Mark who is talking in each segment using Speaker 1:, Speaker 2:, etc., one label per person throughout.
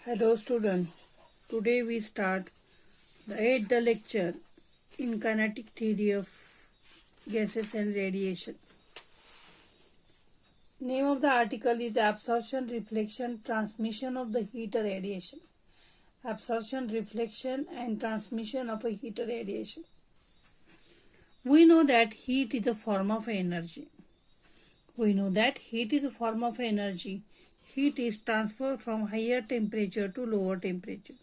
Speaker 1: Hello student. Today we start the 8th lecture in kinetic theory of gases and radiation. Name of the article is absorption, reflection, transmission of the heat or radiation. Absorption, reflection and transmission of a heat or radiation. We know that heat is a form of energy. Heat is transferred from higher temperature to lower temperature.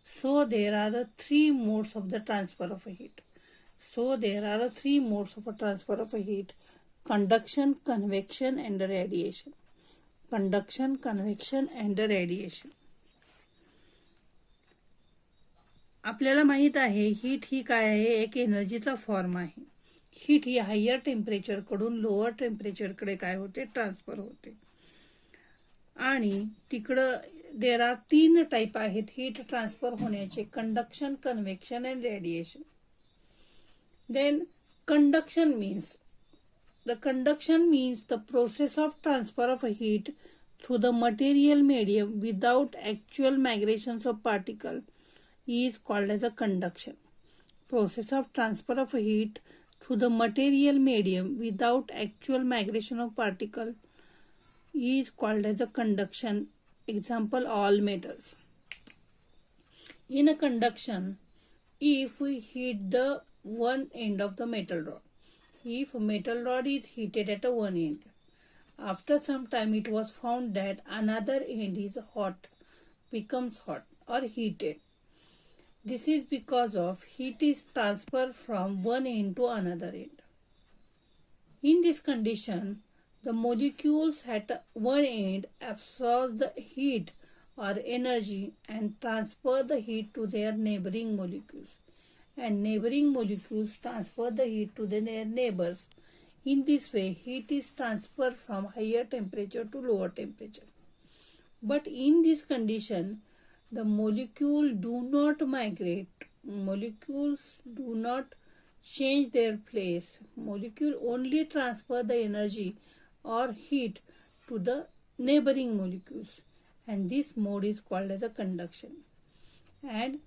Speaker 1: So there are the three modes of the transfer of a heat. Conduction, convection and radiation. आपल्याला माहित आहे heat ही काय आहे, एक एनर्जीचा form आहे. Heat ही higher temperature कडून लोअर टेम्परेचर कडे काय होते, ट्रान्सफर होते. आणि तिकडं देर आर 3 टाईप आहेत हीट ट्रान्सफर होण्याचे, conduction, convection and radiation. Then conduction means the process of transfer of heat through the material medium without actual migrations of particle is called as a conduction. Process of transfer of heat through the material medium without actual migration of particle is called as a conduction. Example, all metals. In a conduction, if we heat the one end of the metal rod, if metal rod is heated at one end, after some time it was found that another end is becomes hot or heated. This is because of heat is transferred from one end to another end. In this condition, the molecules at one end absorb the heat or energy and transfer the heat to their neighboring molecules, and neighboring molecules transfer the heat to their neighbors. In this way, heat is transferred from higher temperature to lower temperature. But in this condition, the molecules do not migrate. Molecules do not change their place. Molecule only transfer the energy or heat to the neighboring molecules, and this mode is called as a conduction. And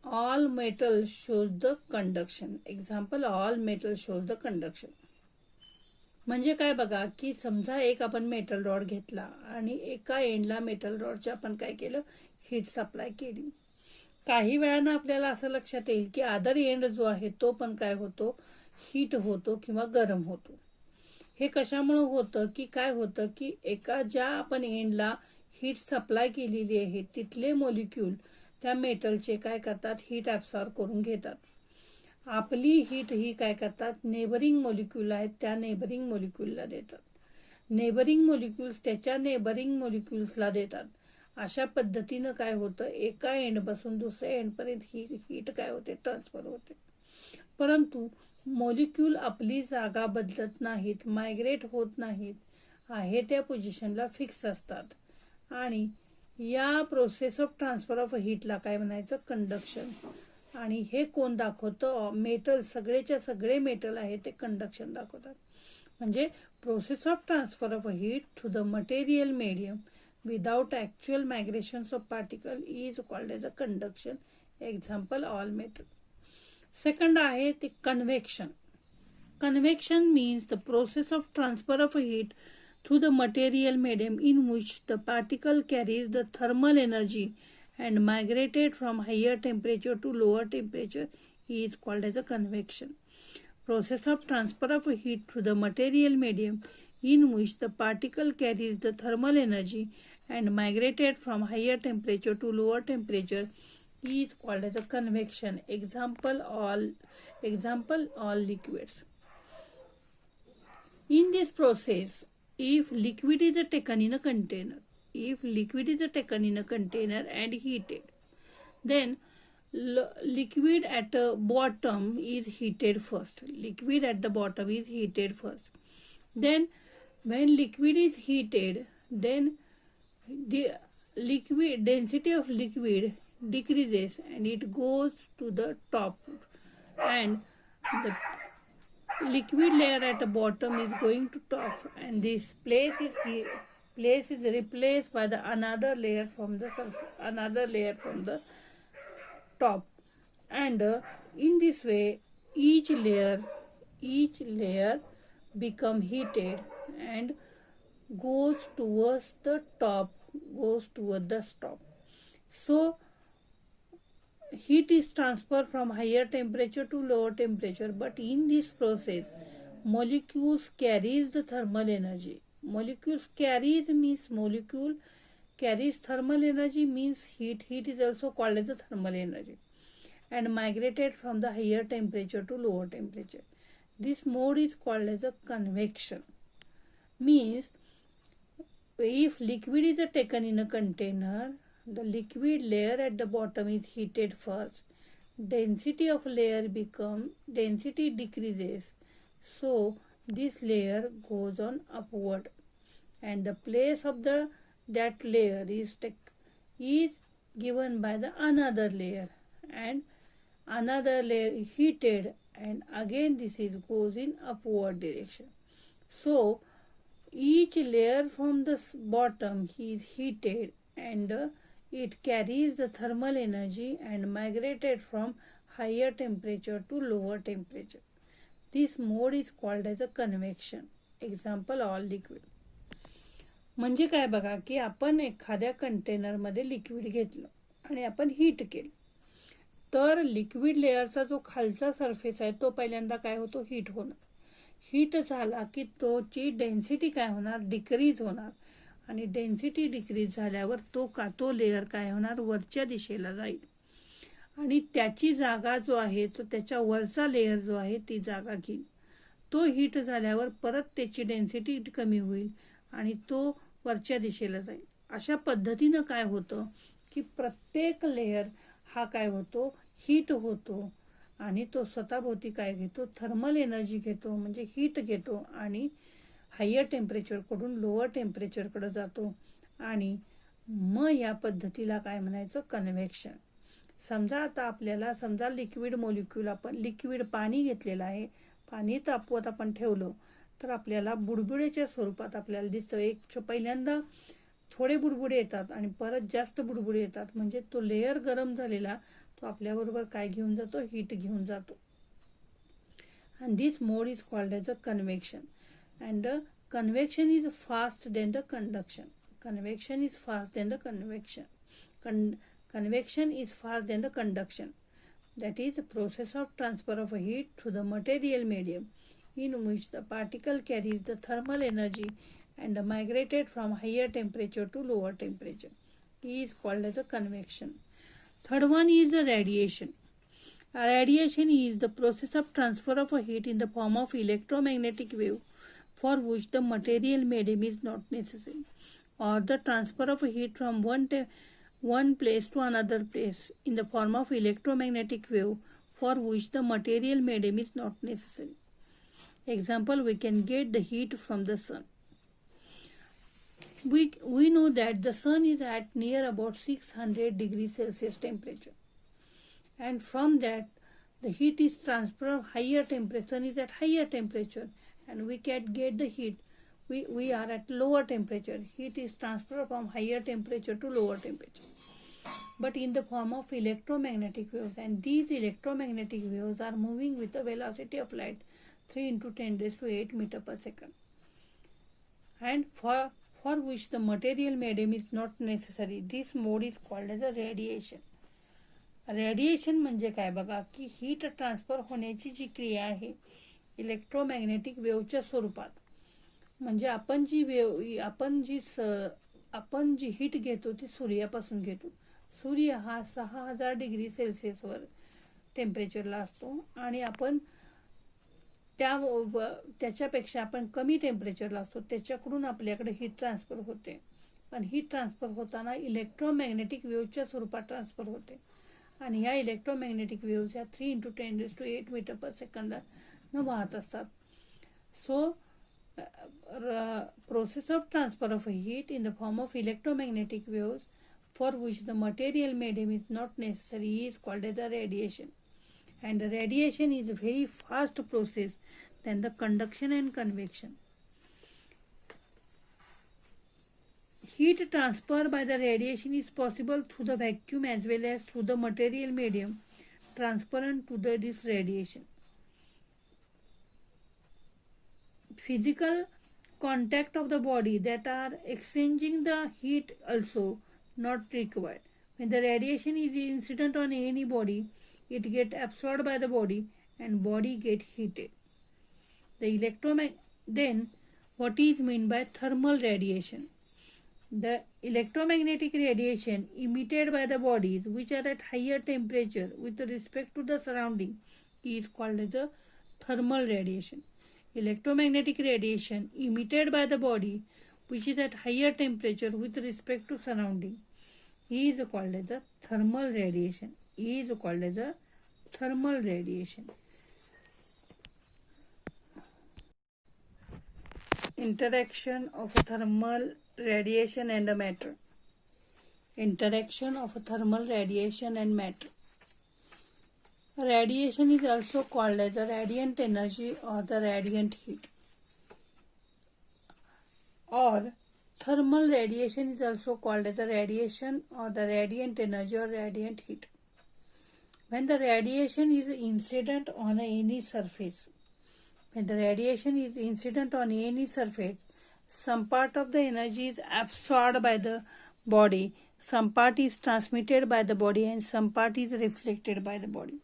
Speaker 1: all metal shows the conduction. Example, all metal shows the conduction. म्हणजे काय बघा की समजा एक आपण metal rod घेतला आणि एका एंडला मेटल रॉडच्या आपण काय केलं, हीट सप्लाय केली. काही वेळानं आपल्याला असं लक्षात येईल की अदर एंड जो आहे तो पण काय होतो, हीट होतो किंवा गरम होतो. हे कशामुळे होतं की काय होतं की एका ज्या आपण एंडला हीट सप्लाय केलेली आहे तिथले मोलिक्यूल त्या मेटलचे काय करतात, हीट ॲब्सॉर्ब करून घेतात. आपली हीट ही काय करतात, नेबरिंग मोलिक्यूल आहेत त्या नेबरिंग मोलिक्यूलला देतात. नेबरिंग मोलिक्यूल्स त्याच्या नेबरिंग मोलिक्यूल्सला देतात. अशा पद्धतीनं काय होतं, एका एंडपासून दुसऱ्या एंडपर्यंत ही हीट काय होते, ट्रान्सफर होते. परंतु मोलिक्यूल आपली जागा बदलत नाहीत, मायग्रेट होत नाहीत, आहे त्या पोझिशनला फिक्स असतात. आणि या प्रोसेस ऑफ ट्रान्सफर ऑफ हीटला काय म्हणायचं, कंडक्शन. आणि हे कोण दाखवतं, मेटल. सगळेच्या सगळे मेटल आहे ते कंडक्शन दाखवतात. म्हणजे process of transfer of heat through the material medium without actual migrations of particle is called as a conduction. Example, all metal. Second आहे ते convection. Convection means the process of transfer of heat through the material medium in which the particle carries the thermal energy and migrated from higher temperature to lower temperature is called as a convection. Process of transfer of heat through the material medium in which the particle carries the thermal energy and migrated from higher temperature to lower temperature is called as a convection. Example, all liquids. In this process, if liquid is taken in a container and heated, then liquid at the bottom is heated first. Then when liquid is heated, then the liquid density of liquid decreases and it goes to the top, and the liquid layer at the bottom is going to top, and this place is place is replaced by the another layer from the top, and in this way each layer become heated and goes towards the top, so heat is transferred from higher temperature to lower temperature, but in this process molecules carries the thermal energy. Molecule carries thermal energy means heat is also called as the thermal energy, and migrated from the higher temperature to lower temperature. This mode is called as a convection. Means if liquid is taken in a container, the liquid layer at the bottom is heated first. Density decreases, so this layer goes on upward, and the place of that layer is given by the another layer, and another layer is heated, and again this goes in upward direction. So each layer from the bottom is heated, and it carries the thermal energy and migrated from higher temperature to lower temperature. This mode is called as a convection. Example, all liquid. म्हणजे काय बघा की आपण एखाद्या कंटेनरमध्ये liquid घेतलं आणि आपण हीट केलं, तर लिक्विड लेअरचा जो खालचा सरफेस आहे तो पहिल्यांदा काय होतो, हीट होणार. हीट झाला की तोची डेन्सिटी काय होणार, डिक्रीज होणार, आणि डेन्सिटी डिक्रीज झाल्यावर तो लेअर काय होणार, वरच्या दिशेला जाईल, आणि त्याची जागा जो आहे तो त्याच्या वरचा लेअर जो आहे ती जागा घेईल. तो हीट झाल्यावर परत त्याची डेन्सिटी कमी होईल आणि तो वरच्या दिशेला जाईल. अशा पद्धतीनं काय होतं की प्रत्येक लेअर हा काय होतो, हीट होतो, आणि तो स्वतःभोवती काय घेतो, थर्मल एनर्जी घेतो, म्हणजे हीट घेतो, आणि हायर टेम्परेचरकडून लोअर टेम्परेचरकडे जातो, आणि मग या पद्धतीला काय म्हणायचं, कन्व्हेक्शन. समजा लिक्विड मोलिक्यूल, आपण लिक्विड पाणी घेतलेलं आहे, पाणी तापवत आपण ठेवलं तर आपल्याला बुडबुड्याच्या स्वरूपात आपल्याला दिसतं. पहिल्यांदा थोडे बुडबुडे येतात आणि परत जास्त बुडबुडे येतात, म्हणजे तो लेअर गरम झालेला तो आपल्याबरोबर काय घेऊन जातो, हीट घेऊन जातो. and this mode is called as a convection, and convection is fast than the convection is fast than the conduction. That is a process of transfer of heat through the material medium in which the particle carries the thermal energy and migrated from higher temperature to lower temperature. He is called as a convection. Third one is the radiation. Radiation is the process of transfer of heat in the form of electromagnetic wave for which the material medium is not necessary, or the transfer of heat from one place to another place in the form of electromagnetic wave for which the material medium is not necessary. Example, we can get the heat from the sun. We know that the sun is at near about 600 degrees Celsius temperature, and from that the heat is transferred of higher temperature. Sun is at higher temperature and we can get the heat. We are at lower temperature. Heat is transferred from higher temperature to lower temperature, but in the form of electromagnetic waves, and these electromagnetic waves are moving with the velocity of light 3 into 10 raised to 8 meter per second, and for which the material medium is not necessary. This mode is called as a radiation. Radiation म्हणजे काय बघा की heat transfer होण्याची जी क्रिया आहे electromagnetic वेव्हच्या स्वरूपात, म्हणजे आपण जी हीट घेतो ती सूर्यापासून घेतो. सूर्य हा 6000 डिग्री सेल्सिअसवर टेम्परेचरला असतो, आणि आपण त्याच्यापेक्षा आपण कमी टेम्परेचरला असतो, त्याच्याकडून आपल्याकडे हीट ट्रान्सफर होते. पण हीट ट्रान्सफर होताना इलेक्ट्रोमॅग्नेटिक वेव्हच्या स्वरूपात ट्रान्सफर होते, आणि ह्या इलेक्ट्रोमॅग्नेटिक वेव्हज ह्या 3 into 10 raised to 8 meter per second न वाहत असतात. सो process of transfer of heat in the form of electromagnetic waves for which the material medium is not necessary is called as a radiation. And radiation is a very fast process than the conduction and convection. Heat transfer by the radiation is possible through the vacuum as well as through the material medium transparent to this radiation. Physical contact of the body that are exchanging the heat also not required. When the radiation is incident on any body, it get absorbed by the body and body get heated. Then what is meant by thermal radiation? The electromagnetic radiation emitted by the bodies which are at higher temperature with respect to the surrounding is called as a thermal radiation. Electromagnetic radiation emitted by the body which is at higher temperature with respect to surrounding is called as a thermal radiation. Interaction of thermal radiation and matter. Interaction of thermal radiation and matter. Radiation is also called as a radiant energy or the radiant heat. Or thermal radiation is also called as the radiation or the radiant energy or radiant heat. When the radiation is incident on any surface, some part of the energy is absorbed by the body, some part is transmitted by the body, and some part is reflected by the body.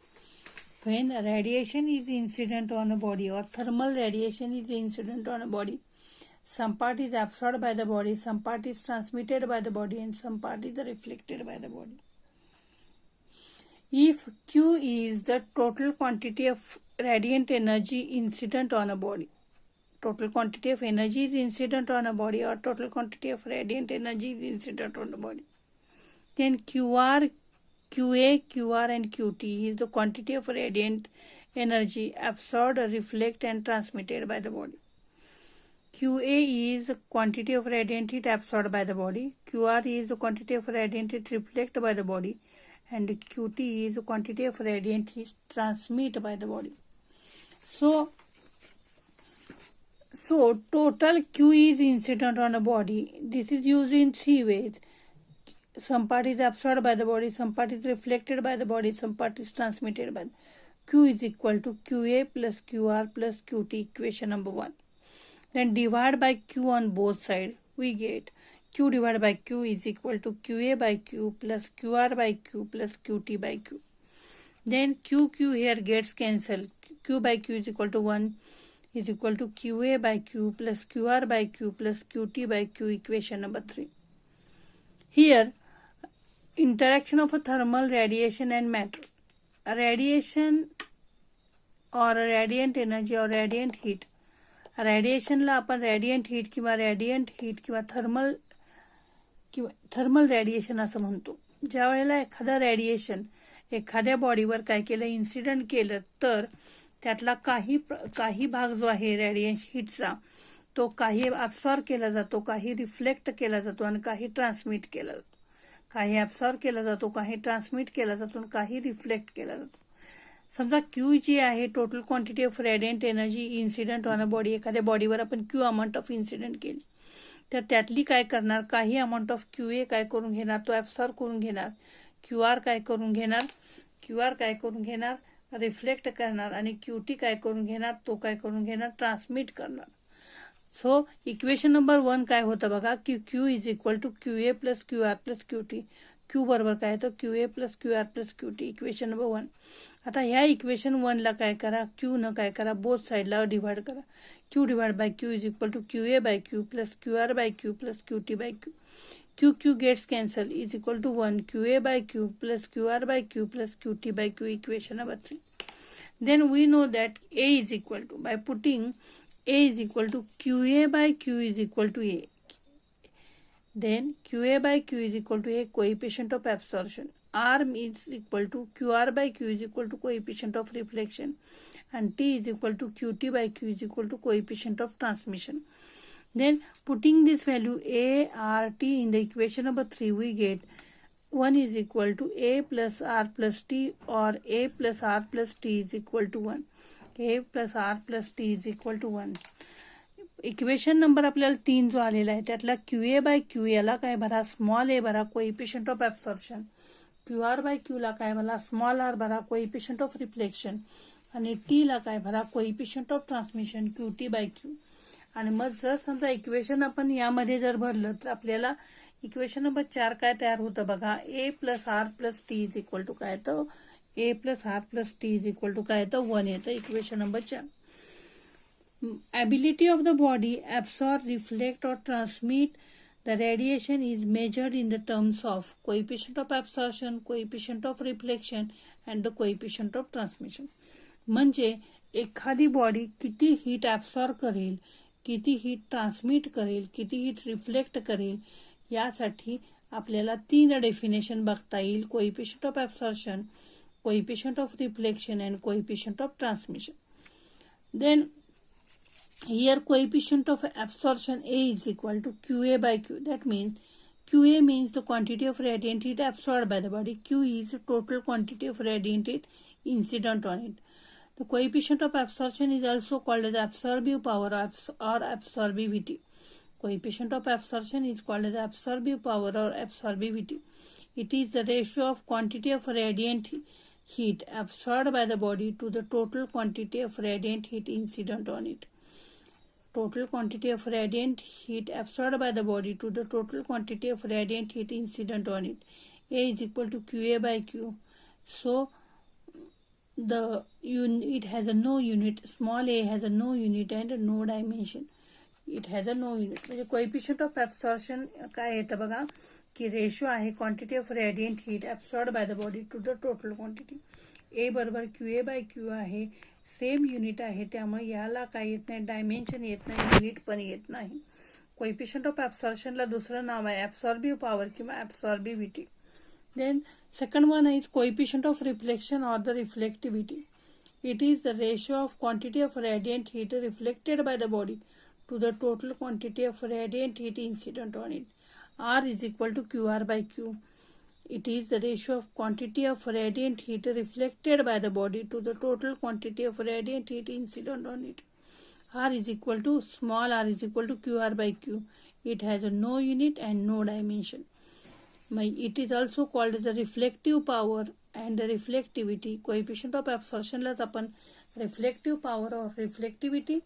Speaker 1: When radiation is incident on a body or thermal radiation is incident on a body, some part is absorbed by the body, some part is transmitted by the body, and some part is reflected by the body. If Q is the total quantity of radiant energy incident on a body, total quantity of energy is incident on a body or total quantity of radiant energy is incident on the body, then QR, QA, QR and QT is the quantity of radiant energy absorbed, reflected and transmitted by the body. QA is the quantity of radiant heat absorbed by the body, QR is the quantity of radiant heat reflected by the body, and QT is the quantity of radiant heat transmitted by the body. So total Q is incident on a body. This is used in three ways. Some part is absorbed by the body, some part is reflected by the body, some part is transmitted by the body. Q is equal to QA plus QR plus QT, equation number 1. Then divide by Q on both sides. We get Q divided by Q is equal to QA by Q plus QR by Q plus QT by Q. Then Q here gets cancelled. Q by Q is equal to 1 is equal to QA by Q plus QR by Q plus QT by Q, equation number 3. Here, interaction of a thermal radiation and matter. A radiation or a radiant energy or radiant heat. रेडिएशनला आपण रॅडियंट heat किंवा thermal radiation असं म्हणतो. ज्या वेळेला एखादा radiation एखाद्या बॉडीवर काय केलं, इन्सिडेंट केलं, तर त्यातला काही भाग जो आहे रेडिएशन हीटचा तो काही ॲब्सॉर्ब केला जातो, काही रिफ्लेक्ट केला जातो आणि काही ट्रान्समिट केला जातो. काही ॲब्सॉर्ब केला जातो, काही ट्रान्समिट केला जातो आणि काही रिफ्लेक्ट केला जातो. समजा क्यू जी आहे total quantity of radiant energy incident on a body. एखाद्या बॉडीवर आपण क्यू अमाऊंट ऑफ इन्सिडेंट केली तर त्यातली काय करणार, काही अमाऊंट ऑफ क्यू ए काय करून घेणार, तो ॲब्सॉर्ब करून घेणार. क्यू आर काय करून घेणार, रिफ्लेक्ट करणार. आणि क्यूटी काय करून घेणार, तो काय करून घेणार, ट्रान्समिट करणार. सो इक्वेशन नंबर 1 काय होतं बघा, की Q is equal to Q A plus Q R plus QT. Q बरोबर काय तर Q A plus Q R plus QT, equation number 1. आता ह्या इक्वेशन 1 ला काय करा, क्यू न काय करा, बोथ साइडला डिवाइड करा. Q divide by Q is equal to Q A by Q plus Q R by Q plus QT by Q. Q gets cancel is equal to 1 Q A by Q plus Q R by Q plus QT by Q, equation number 3. Then we know that A is equal to, by putting A is equal to QA by Q is equal to A. Then QA by Q is equal to A, coefficient of absorption. R is equal to QR by Q is equal to coefficient of reflection. And T is equal to QT by Q is equal to coefficient of transmission. Then putting this value A, R, T in the equation number 3, we get 1 is equal to A plus R plus T, or A plus R plus T is equal to 1. A plus R plus T is equal to 1. Equation number आपल्याला 3 जो आलेला आहे त्यातला QA bye QA ला काय भरा, small a भरा, coefficient of absorption. QR by Q ला काय भरा, स्मॉल r भरा, कोइफिशियंट ऑफ रिफ्लेक्शन. आणि T ला काय भरा, coefficient of transmission, QT by Q. आणि मग जर समजा इक्वेशन आपण यामध्ये जर भरलं तर आपल्याला इक्वेशन नंबर 4 काय तयार होतं बघा, A plus R plus T is equal to काय येतं, A plus R plus T is equal to काय येतं, 1 येतं equation number 4. Ability of the body absorb, reflect or transmit the radiation is measured in the terms of coefficient of absorption, coefficient of reflection and the coefficient of transmission. म्हणजे एखादी body किती heat absorb करेल, किती heat transmit करेल, किती heat reflect करेल, यासाठी आपल्याला 3 डेफिनेशन बघता येईल, coefficient of absorption, coefficient of reflection and coefficient of transmission. Then here coefficient of absorption A is equal to QA by Q. That means QA means the quantity of radiant heat absorbed by the body. Q is the total quantity of radiant heat incident on it. The coefficient of absorption is also called as absorptive power or absorbivity. Coefficient of absorption is called as absorptive power or absorbivity. It is the ratio of quantity of radiant heat absorbed by the body to the total quantity of radiant heat incident on it. Total quantity of radiant heat absorbed by the body to the total quantity of radiant heat incident on it. A is equal to QA by Q. So it has a no unit. Small a has a no unit and no dimension. It has a no unit. म्हणजे coefficient of absorption काय येतं बघा की ratio आहे quantity of radiant heat absorb by the body to the total quantity. A बरोबर QA by Q आहे, same unit आहे, त्यामुळे याला काय येत नाही, डायमेन्शन येत नाही, युनिट पण येत नाही. कोएफिशियंट ऑफ ऍब्सॉर्प्शनला दुसरं नाव आहे ऍब्सॉर्बिव्ह पॉवर किंवा absorptivity. Then second one is coefficient of reflection or the reflectivity. It is the ratio of quantity of radiant heat reflected by the body to the total quantity of radiant heat incident on it. R is equal to QR by Q. It is the ratio of quantity of radiant heat reflected by the body to the total quantity of radiant heat incident on it. R is equal to small r is equal to QR by Q. It has a no unit and no dimension. It is also called as a reflective power and reflectivity. Coefficient of absorption लाच आपण reflective power or reflectivity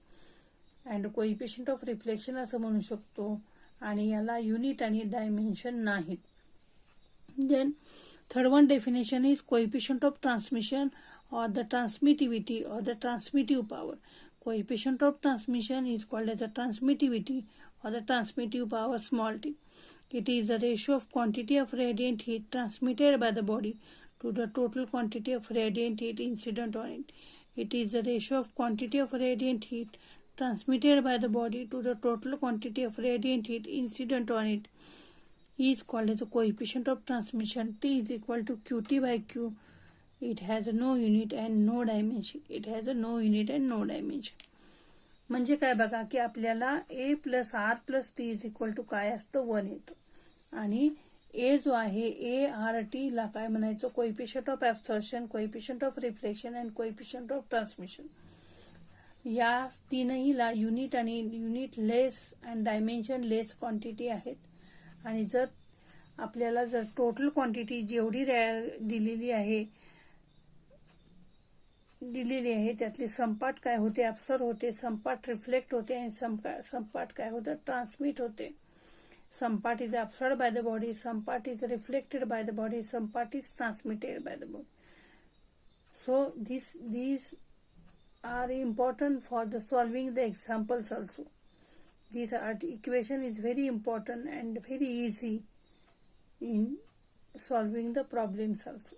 Speaker 1: and coefficient of reflection असं म्हणू शकतो, आणि याला unit आणि dimension नाहीत. Then third one definition is coefficient of transmission or the transmittivity or the transmittive power. Coefficient of transmission is called as the transmittivity or the transmittive power small t. It is the ratio of quantity of radiant heat transmitted by the body to the total quantity of radiant heat incident on it. It is the ratio of quantity of radiant heat transmitted by the body to the total quantity of radiant heat incident on it is called as a coefficient of transmission. T is equal to QT by Q. It has no unit and no dimension. It has a no unit and no dimension. म्हणजे काय बघा की आपल्याला A plus R plus T is equal to काय असतं, 1 येतं. आणि A जो आहे ART ला काय म्हणायचं, coefficient of absorption, coefficient of reflection and coefficient of transmission. या तीनहीला युनिट आणि unit less and dimension less quantity आहेत. आणि जर आपल्याला जर टोटल क्वांटिटी जेवढी दिलेली आहे त्यातली संपाट काय होते, ऍब्सॉर्ब होते, संपाट रिफ्लेक्ट होते आणि संपाट काय होतं, ट्रान्समिट होते. Some part is absorb by the body, some part is reflected by the body, some part is transmitted by the body. So these are important for the solving the examples also. This equation is very important and very easy in solving the problems also.